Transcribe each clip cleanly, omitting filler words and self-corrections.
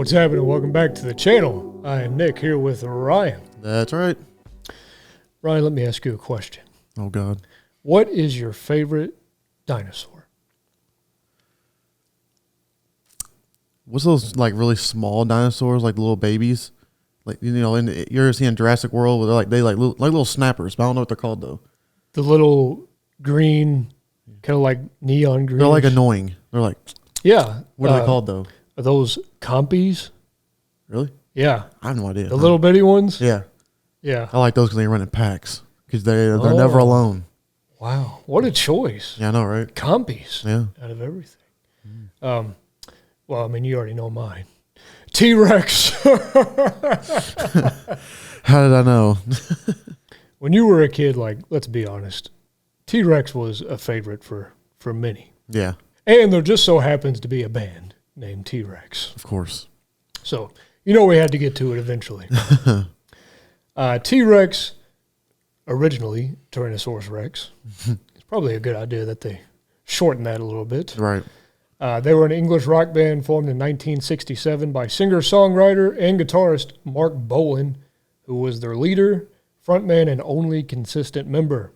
What's happening? Welcome back to the channel. I am Nick here with Ryan. That's right. Ryan, let me ask you a question. Oh, God. What is your favorite dinosaur? What's those, like, really small dinosaurs, like the little babies? Like, you know, you're seeing Jurassic World where they like little snappers, but I don't know what they're called, though. The little green, kind of like neon green. They're, like, annoying. They're like, yeah. what are they called, though? Are those compies? Really? Yeah. I have no idea. The little bitty ones? Yeah. Yeah. I like those because they run in packs because they're never alone. Wow. What a choice. Yeah, I know, right? Compies. Yeah. Out of everything. Well, I mean, you already know mine. T-Rex. How did I know? When you were a kid, like, let's be honest, T-Rex was a favorite for many. Yeah, And there just so happens to be a band named T-Rex. of course. So, you know we had to get to it eventually. T-Rex, originally Tyrannosaurus Rex. It's probably a good idea that they shorten that a little bit. Right. They were an English rock band formed in 1967 by singer-songwriter and guitarist Mark Bolan, who was their leader, frontman, and only consistent member.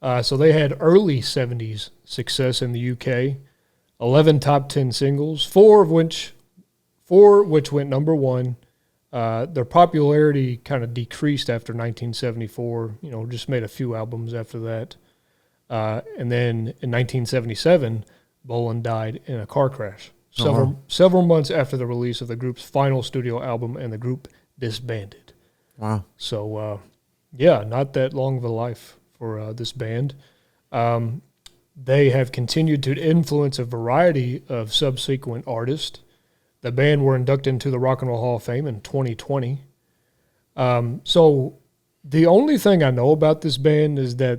So they had early 70s success in the UK, 11 top 10 singles, four which went number one. Their popularity kind of decreased after 1974, just made a few albums after that. And then in 1977, Bolan died in a car crash several months after the release of the group's final studio album, and the group disbanded. Wow. So, yeah, not that long of a life for this band. They have continued to influence a variety of subsequent artists. The band were inducted into the Rock and Roll Hall of Fame in 2020. So the only thing I know about this band is that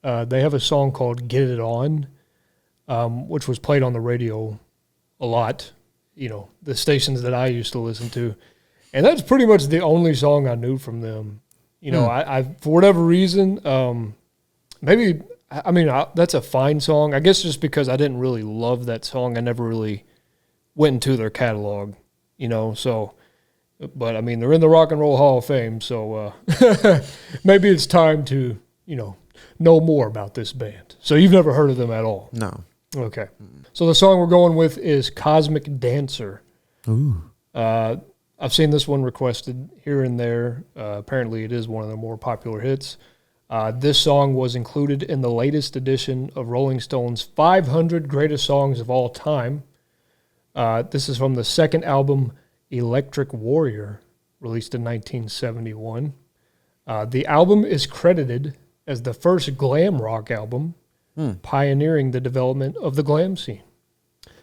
they have a song called Get It On, which was played on the radio a lot, the stations that I used to listen to. And that's pretty much the only song I knew from them. I for whatever reason, that's a fine song. I guess just because I didn't really love that song, I never really went into their catalog, so, but I mean, they're in the Rock and Roll Hall of Fame, so maybe it's time to, know more about this band. So you've never heard of them at all? No. Okay. So the song we're going with is Cosmic Dancer. Ooh. I've seen this one requested here and there. Apparently it is one of their more popular hits. This song was included in the latest edition of Rolling Stone's 500 Greatest Songs of All Time. This is from the second album, Electric Warrior, released in 1971. The album is credited as the first glam rock album, pioneering the development of the glam scene.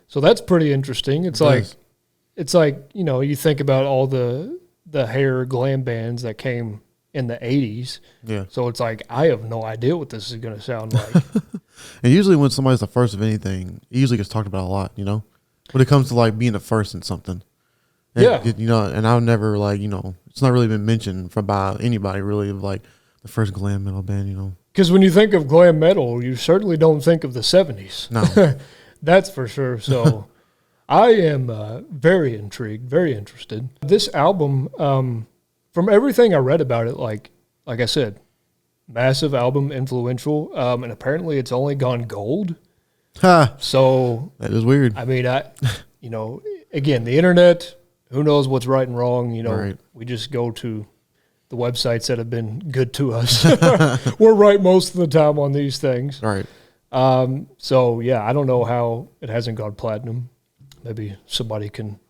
So that's pretty interesting. It's like you think about all the hair glam bands that came in the 80s. Yeah. So it's like, I have no idea what this is going to sound like. And usually when somebody's the first of anything, it usually gets talked about a lot, when it comes to like being the first in something. And, yeah. And I've never it's not really been mentioned by anybody really of like the first glam metal band, Because when you think of glam metal, you certainly don't think of the 70s. No. That's for sure. So I am very intrigued, very interested. This album, from everything I read about it, like I said, massive album, influential, and apparently it's only gone gold. So that is weird. I mean, again, the internet, who knows what's right and wrong, Right. We just go to the websites that have been good to us. We're right most of the time on these things. Right. So yeah, I don't know how it hasn't gone platinum. Maybe somebody can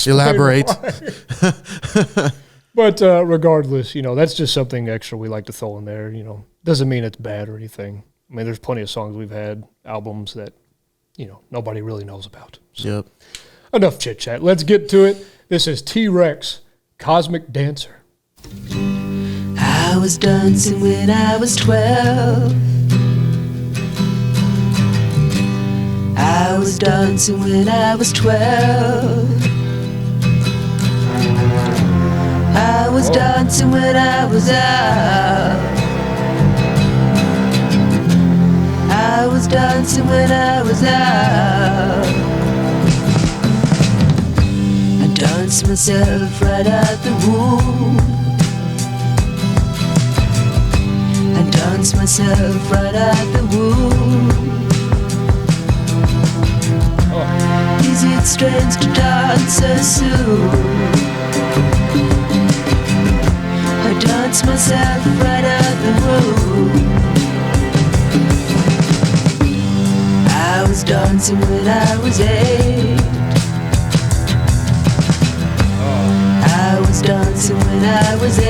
elaborate. But regardless, that's just something extra we like to throw in there. Doesn't mean it's bad or anything. I mean, there's plenty of songs we've had, albums that, nobody really knows about. So, yep. Enough chit chat. Let's get to it. This is T-Rex, Cosmic Dancer. I was dancing when I was 12. I was dancing when I was 12. I was dancing when I was out. I was dancing when I was out. dance myself right out the womb. I dance myself right out the womb. Is it strange to dance so soon? I dance myself right out the womb. I was dancing when I was 8. I was dancing when I was 8.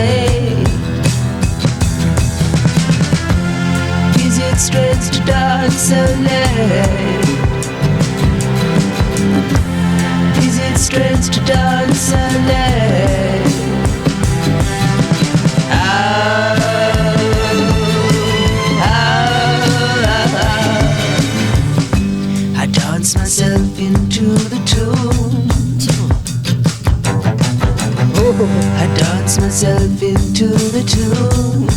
Is it strange to dance so late? Is it strange to dance so late? I dance myself into the tune. I dance myself into the tune.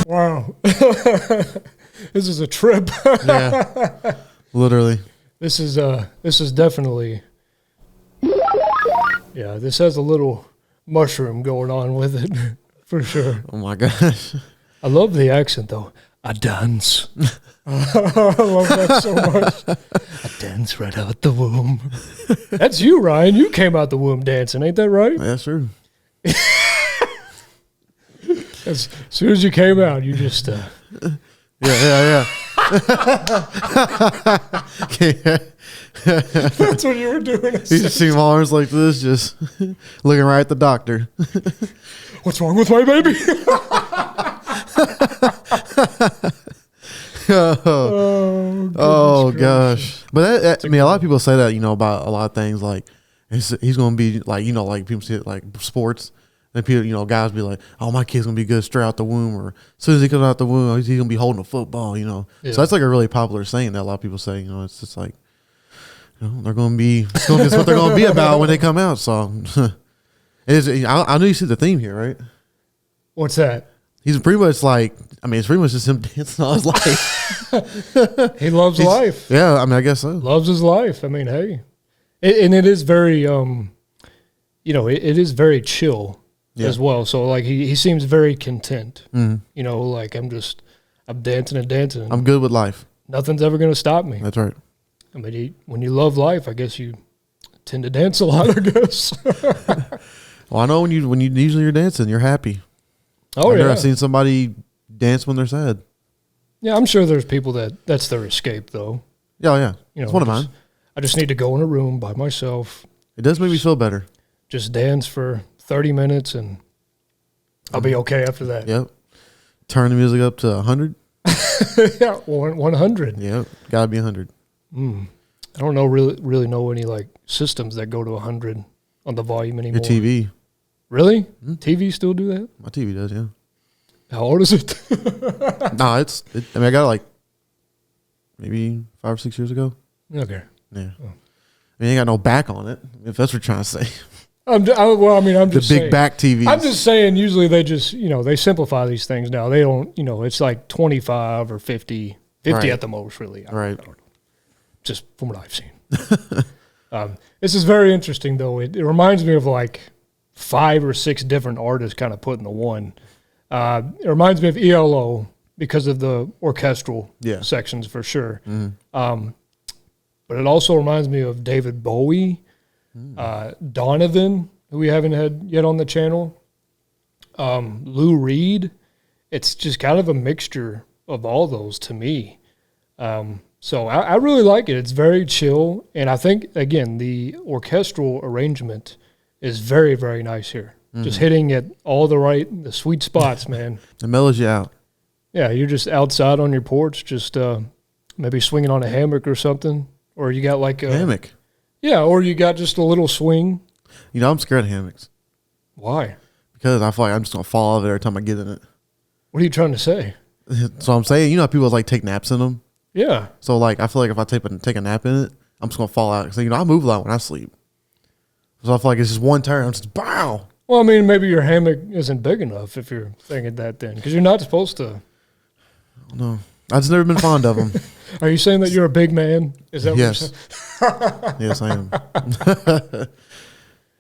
Wow. This is a trip. Yeah, literally. This is definitely, yeah, this has a little mushroom going on with it, for sure. Oh my gosh. I love the accent, though. I dance. I love that so much. I dance right out the womb. That's you, Ryan. You came out the womb dancing, ain't that right? Yeah, sure. As soon as you came out, you just... Yeah. That's what you were doing. You just see my arms like this, just looking right at the doctor. What's wrong with my baby? Oh gosh. But I mean, a lot of people say that, about a lot of things. Like, he's going to be like, like people see it like sports. And people, guys be like, "Oh, my kid's gonna be good straight out the womb," or as soon as he comes out the womb, he's gonna be holding a football. Yeah. So that's like a really popular saying that a lot of people say. It's just like, they're gonna be. It's what they're gonna be about when they come out. So, I know you see the theme here, right? What's that? He's pretty much like, it's pretty much just him dancing all his life. He loves life. Yeah, I guess so. Loves his life. I mean, hey, and it is very, it is very chill. Yeah. As well. So like he seems very content. Mm-hmm. Like I'm dancing and dancing. I'm good with life. Nothing's ever going to stop me. That's right. I mean, when you love life, I guess you tend to dance a lot, I guess. Well, I know when you usually you're dancing, you're happy. Oh, I've seen somebody dance when they're sad. Yeah, I'm sure there's people that's their escape, though. Yeah. It's one of mine. I just need to go in a room by myself. It does make me feel better. Just dance for 30 minutes and I'll be okay after that. Yep. Turn the music up to 100. Yeah, 100. Yep. Gotta be 100. I don't really know any like systems that go to 100 on the volume anymore. Your TV. Really? TV still do that? My TV does, yeah. How old is it? No, I got it like maybe 5 or 6 years ago. Okay. Yeah. I ain't got no back on it, if that's what you're trying to say. I'm just The saying. big back TVs. I'm just saying, usually they just, they simplify these things now. They don't, it's like 25 or 50 Right. at the most, really. Right. I don't know. Just from what I've seen. This is very interesting, though. It reminds me of like 5 or 6 different artists kind of put into one. It reminds me of ELO because of the orchestral sections for sure. But it also reminds me of David Bowie, Donovan, who we haven't had yet on the channel, Lou Reed. It's just kind of a mixture of all those to me. So I really like it. It's very chill. And I think, again, the orchestral arrangement is very, very nice here. Just hitting at all the sweet spots, man. It mellows you out. Yeah, you're just outside on your porch, just maybe swinging on a hammock or something. Or you got like a... Hammock? Yeah, or you got just a little swing. I'm scared of hammocks. Why? Because I feel like I'm just going to fall out of it every time I get in it. What are you trying to say? So I'm saying, how people like take naps in them? Yeah. So like, I feel like if I take a nap in it, I'm just going to fall out. So, I move a lot when I sleep. So I feel like it's just one turn. I'm just, bow. Well, I mean, maybe your hammock isn't big enough if you're thinking that then. Because you're not supposed to. No. I've just never been fond of them. Are you saying that you're a big man? Is that Yes. what you're saying? Yes, I am.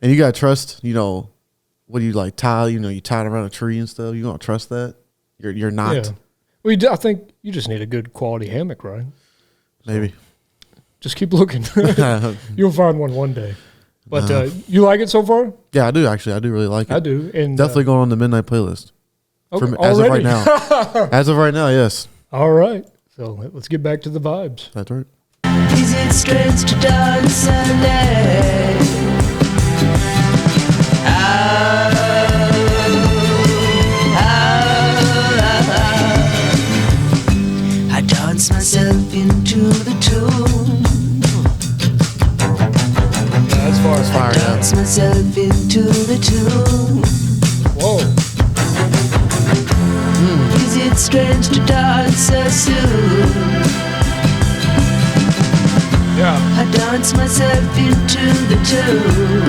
And you gotta trust, what do you like tie? You tie it around a tree and stuff. You gonna trust that? You're not. Yeah. I think you just need a good quality hammock, right? Maybe. Just keep looking. You'll find one day. But you like it so far? Yeah, I do actually. I do really like it. I do. And Definitely going on the midnight playlist. okay, As of right already? now. As of right now, yes. All right. So let's get back to the vibes. That's right. Is it strange to dance alone? I dance myself into the tune. As far as Fire, yeah. Dance myself into the tune. Whoa. Is it strange to dance so soon? Yeah. I dance myself into the tune.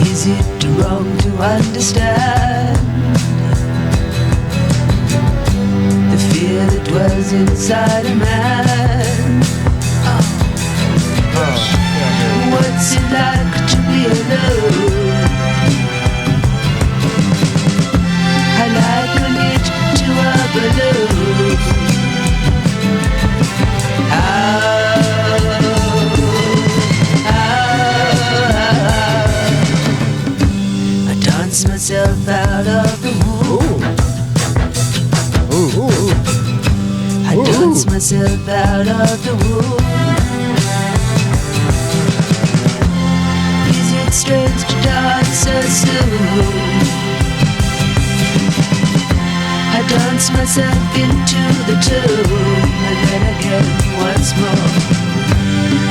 Is it wrong to understand the fear that dwells inside a man? What's it like to be alone? I liken it to a balloon. I dance myself out of the womb. I dance myself out of the womb. Is it strange to dance so soon? I dance myself into the tune, and then again once more.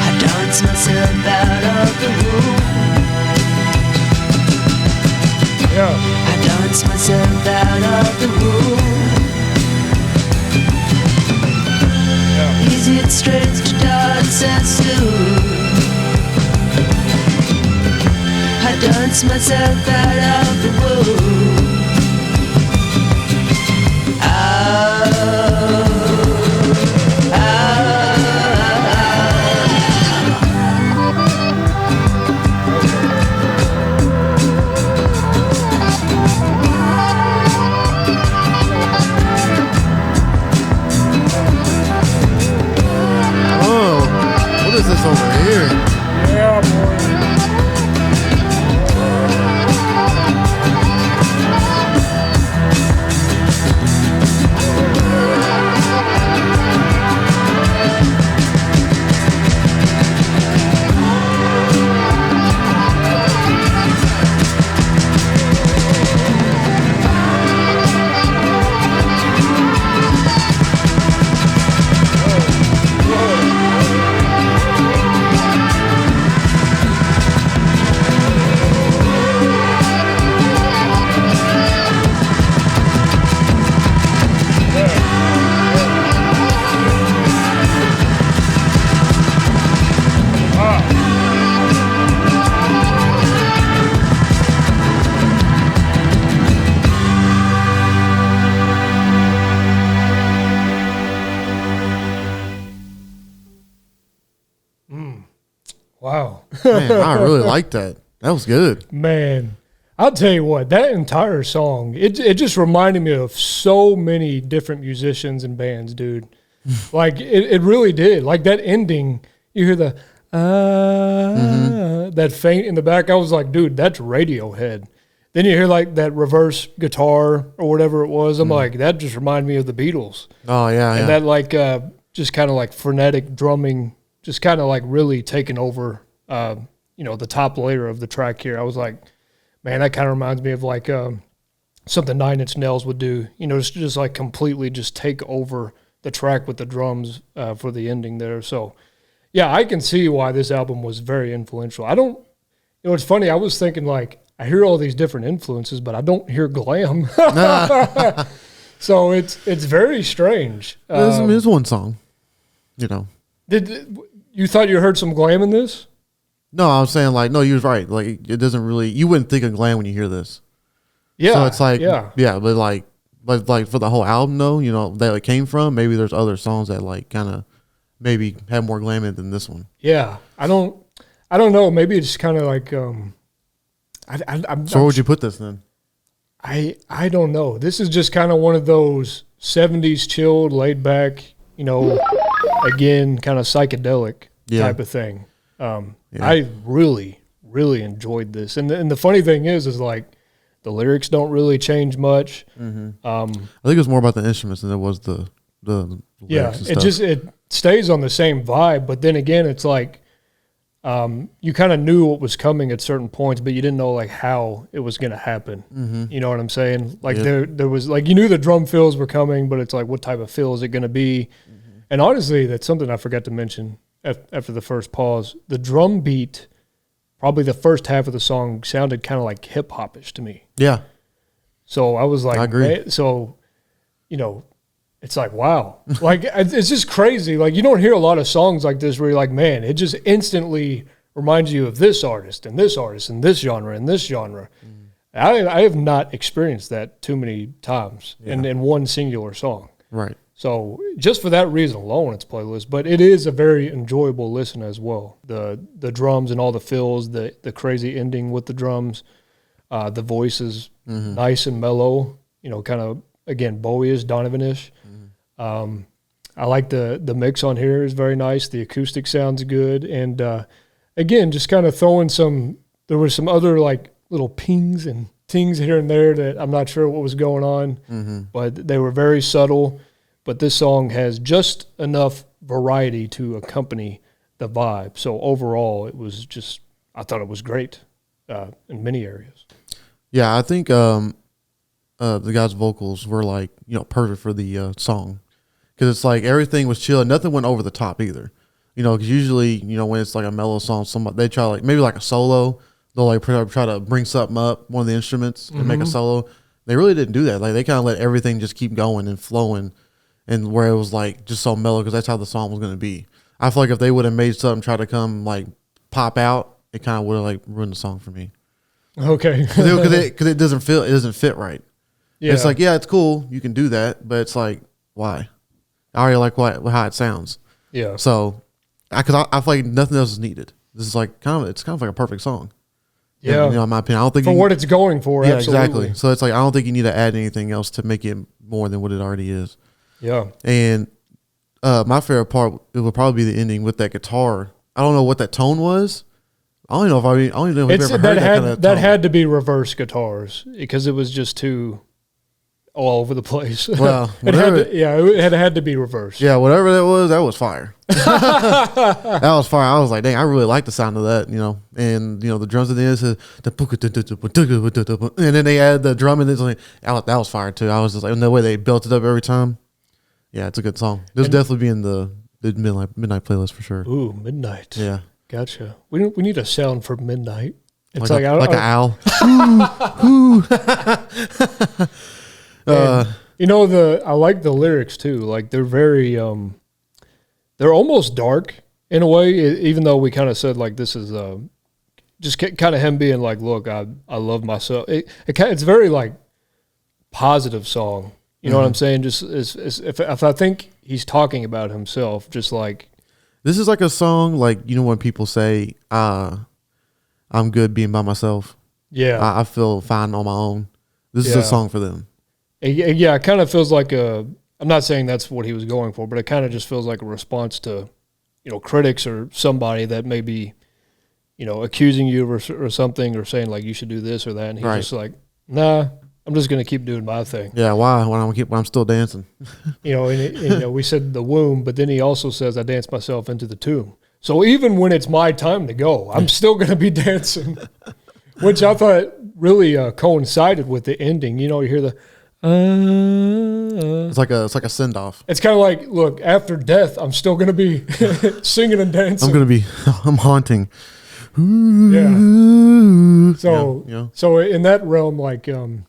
I dance myself out of the room. Yeah. I dance myself out of the room. Yeah. Is it strange to dance so soon? I dance myself out of the room. Oh, what is this over here? Yeah, boy. Wow. Man, I really like that. That was good. Man, I'll tell you what, that entire song, it just reminded me of so many different musicians and bands, dude. Like, it really did. Like, that ending, you hear the, that faint in the back. I was like, dude, that's Radiohead. Then you hear, like, that reverse guitar or whatever it was. I'm like, that just reminded me of the Beatles. Oh, yeah, And yeah. that, like, just kind of like frenetic drumming, just kind of like really taking over, the top layer of the track here. I was like, man, that kind of reminds me of like something Nine Inch Nails would do, just like completely just take over the track with the drums for the ending there. So, yeah, I can see why this album was very influential. It's funny, I was thinking like, I hear all these different influences, but I don't hear glam. So it's very strange. There's one song, Did you thought you heard some glam in this? No, I'm saying like, no, you was right. Like, it doesn't really, you wouldn't think of glam when you hear this. Yeah. So it's like, yeah. but like, but like for the whole album though, you know, that it came from, maybe there's other songs that like kind of maybe have more glam in it than this one. Yeah, I don't know. Maybe it's kind of like So where would you put this then? I don't know. This is just kind of one of those 70s chilled, laid back, you know, again, kind of psychedelic type of thing. I really, really enjoyed this. And the funny thing is like the lyrics don't really change much. I think it was more about the instruments than it was the lyrics and stuff. It stays on the same vibe, but then again, it's like you kind of knew what was coming at certain points, but you didn't know like how it was going to happen. You know what I'm saying? Like there was like, you knew the drum fills were coming, but it's like, what type of fill is it going to be? And honestly, that's something I forgot to mention after the first pause. The drum beat, probably the first half of the song sounded kind of like hip hopish to me. Yeah. So I was like, I agree. So, you know, it's like, wow. Like, it's just crazy. Like, you don't hear a lot of songs like this where you're like, man, it just instantly reminds you of this artist and this artist and this genre and this genre. I have not experienced that too many times in one singular song. Right. So just for that reason alone, it's playlist. But it is a very enjoyable listen as well. The drums and all the fills, the crazy ending with the drums, the voice is nice and mellow, you know, kind of, again, Bowie-ish, Donovan-ish. I like the mix on here is very nice. The acoustic sounds good. And again, just kind of throwing there were some other like little pings and tings here and there that I'm not sure what was going on, but they were very subtle. But this song has just enough variety to accompany the vibe. So overall, it was just, I thought it was great in many areas. Yeah, I think the guy's vocals were like, you know, perfect for the song. Because it's like everything was chill and nothing went over the top either. You know, because usually, you know, when it's like a mellow song, they try like, maybe like a solo, they'll like try to bring something up, one of the instruments, and make a solo. They really didn't do that. Like they kind of let everything just keep going and flowing. And where it was like just so mellow because that's how the song was going to be. I feel like if they would have made something try to come like pop out, it kind of would have like ruined the song for me. Okay, because it doesn't fit right. Yeah, it's like, yeah, it's cool, you can do that, but it's like, why? I already like how it sounds. Yeah. So, I feel like nothing else is needed. This is like it's kind of like a perfect song. Yeah, you know, in my opinion, I don't think for what it's going for. Yeah, absolutely. Exactly. So it's like I don't think you need to add anything else to make it more than what it already is. Yeah. And my favorite part, it would probably be the ending with that guitar. I don't know what that tone was. I don't even know if we've ever heard that kind of tone. That had to be reverse guitars because it was just too all over the place. Well, it had to be reversed. Yeah, whatever that was fire. That was fire. I was like, dang, I really like the sound of that, you know. And, you know, the drums at the end said, and then they add the drum and it's like, that was fire too. I was just like, and the way they built it up every time. Yeah, it's a good song. This definitely be in the midnight playlist for sure. Ooh, midnight. Yeah. Gotcha. We need a sound for midnight. It's like an owl. You know, I like the lyrics too. Like they're very they're almost dark in a way, even though we kind of said like this is just kind of him being like, look, I love myself. It's very like positive song. You know what I'm saying? Just if I think he's talking about himself, just like this is like a song like, you know, when people say I'm good being by myself. Yeah, I feel fine on my own. This is a song for them. Yeah, it kind of feels like I'm not saying that's what he was going for, but it kind of just feels like a response to, you know, critics or somebody that may be, you know, accusing you or something or saying like you should do this or that, and he's just like, nah, I'm just gonna keep doing my thing. Yeah, why? When I'm still dancing. You know, and you know, we said the womb, but then he also says I dance myself into the tomb. So even when it's my time to go, I'm still gonna be dancing, which I thought really coincided with the ending. You know, you hear the. It's like a send off. It's kind of like, look, after death, I'm still gonna be singing and dancing. I'm haunting. Yeah. So, yeah. So in that realm, like, you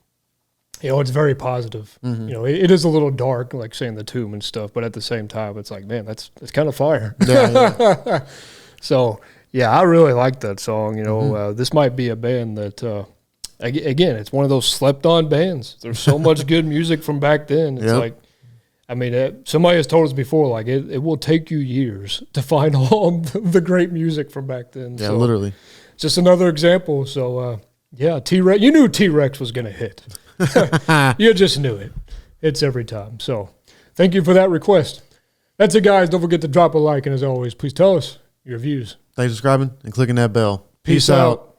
know, it's very positive. You know, it is a little dark, like saying the tomb and stuff, but at the same time, it's like, man, it's kind of fire. So yeah, I really like that song. You know, this might be a band that Again, it's one of those slept-on bands. There's so much good music from back then. It's Yep. like, I mean, somebody has told us before, like it will take you years to find all the great music from back then. Yeah, So, literally. just another example. So, yeah, T-Rex. You knew T-Rex was going to hit. You just knew it. It's every time. So, thank you for that request. That's it, guys. Don't forget to drop a like, and as always, please tell us your views. Thanks for subscribing and clicking that bell. Peace out.